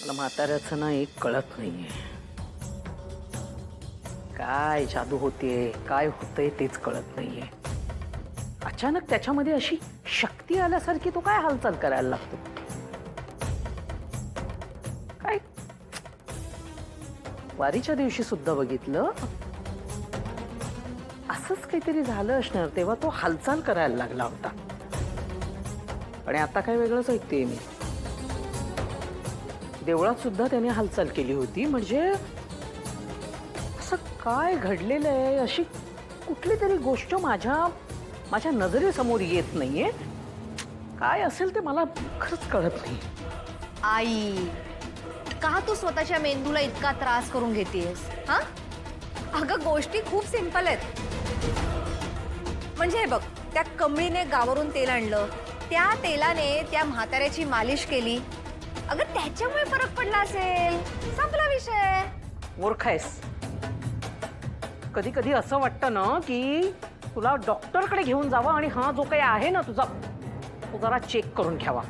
मला म्हाताऱ्याचं ना एक कळत नाहीये, काय जादू होतीये, काय होतंय तेच कळत नाहीये. अचानक त्याच्यामध्ये अशी शक्ती आल्यासारखी तो काय हालचाल करायला लागतो. काय वारीच्या दिवशी सुद्धा बघितलं, असंच काहीतरी झालं असणार तेव्हा तो हालचाल करायला लागला होता. आणि आता काय वेगळंच ऐकतेय मी. देवळात सुद्धा त्याने हालचाल केली होती. म्हणजे असं काय घडलेलं आहे, अशी कुठली तरी गोष्ट माझ्या नजरेसमोर येत नाहीये. काय असेल ते मला खरंच कळत नाही. आई, का तू स्वतःच्या मेंदूला इतका त्रास करून घेतेस? हा अगं, गोष्टी खूप सिंपल आहेत. म्हणजे हे बघ, त्या कमळीने गावावरून तेल आणलं, त्या तेलाने त्या म्हाताऱ्याची मालिश केली. अगं, त्याच्यामुळे फरक पडला असेल, संपला विषय. मूर्ख आहेस. कधी कधी असं वाटतं ना की तुला डॉक्टरकडे घेऊन जावं आणि हा जो काही आहे ना तुझा, तो जरा चेक करून घ्यावा.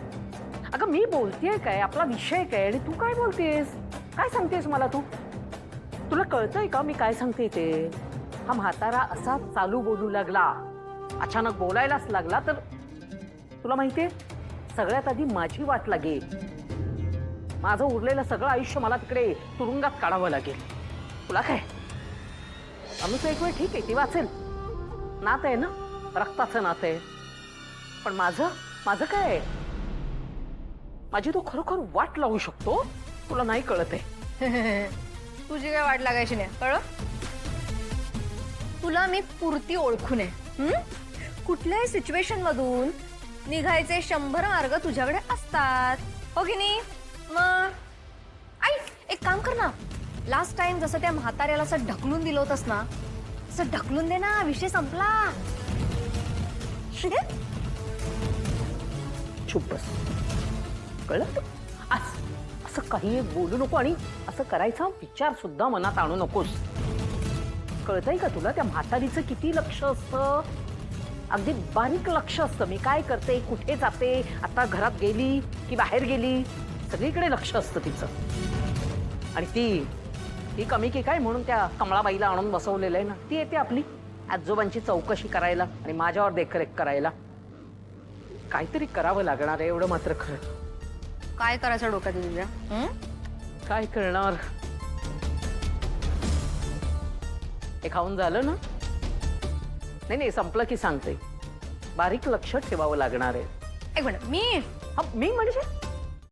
अगं मी बोलतेय काय, आपला विषय काय, आणि तू काय बोलतेस, काय सांगतेस मला तू? तुला कळतंय का मी काय सांगते ते? हा म्हातारा असा चालू बोलू लागला, अचानक बोलायलाच लागला तर तुला माहितीये, सगळ्यात आधी माझी वाट लागेल. माझं उरलेलं सगळं आयुष्य मला तिकडे तुरुंगात काढावं लागेल. तुला काय, आम्ही एक वेळ ठीक आहे ती वाचेल, नातं आहे ना, रक्ताचं नातं आहे. पण माझं काय, माझी तो खरोखर वाट लावू शकतो. तुला नाही कळत आहे. तुझी काय वाट लागायची नाही, कळलं? तुला मी पुरती ओळखून आहे. कुठल्याही सिच्युएशन मधून निघायचे 100 मार्ग तुझ्याकडे असतात, हो की नाही? मग आई, एक काम कर ना, लास्ट टाइम जसं त्या म्हाताऱ्याला असं ढकलून दिलं होतंस ना, असं ढकलून दे ना, विषय संपला. चुप बस, कळलं? असं काही बोलू नको आणि असं करायचा विचार सुद्धा मनात आणू नकोस. कळतंय का तुला, त्या म्हातारीचं किती लक्ष असतं, अगदी बारीक लक्ष असतं. मी काय करते, कुठे जाते, आता घरात गेली की बाहेर गेली, सगळीकडे लक्ष असतं तिचं. आणि ती कमी की काय म्हणून त्या कमळाबाईला आणून बसवलेलं आहे ना. ती येते आपली आजोबांची चौकशी करायला आणि माझ्यावर देखरेख करायला. काहीतरी करावं लागणार आहे, एवढं मात्र खरं. काय करायचं डोक्यात तुझ्या? काय करणार, हे खाऊन झालं ना? नाही, संपलं की सांगते. बारीक लक्ष ठेवावं लागणार आहे. एक मिनिट, मी म्हणजे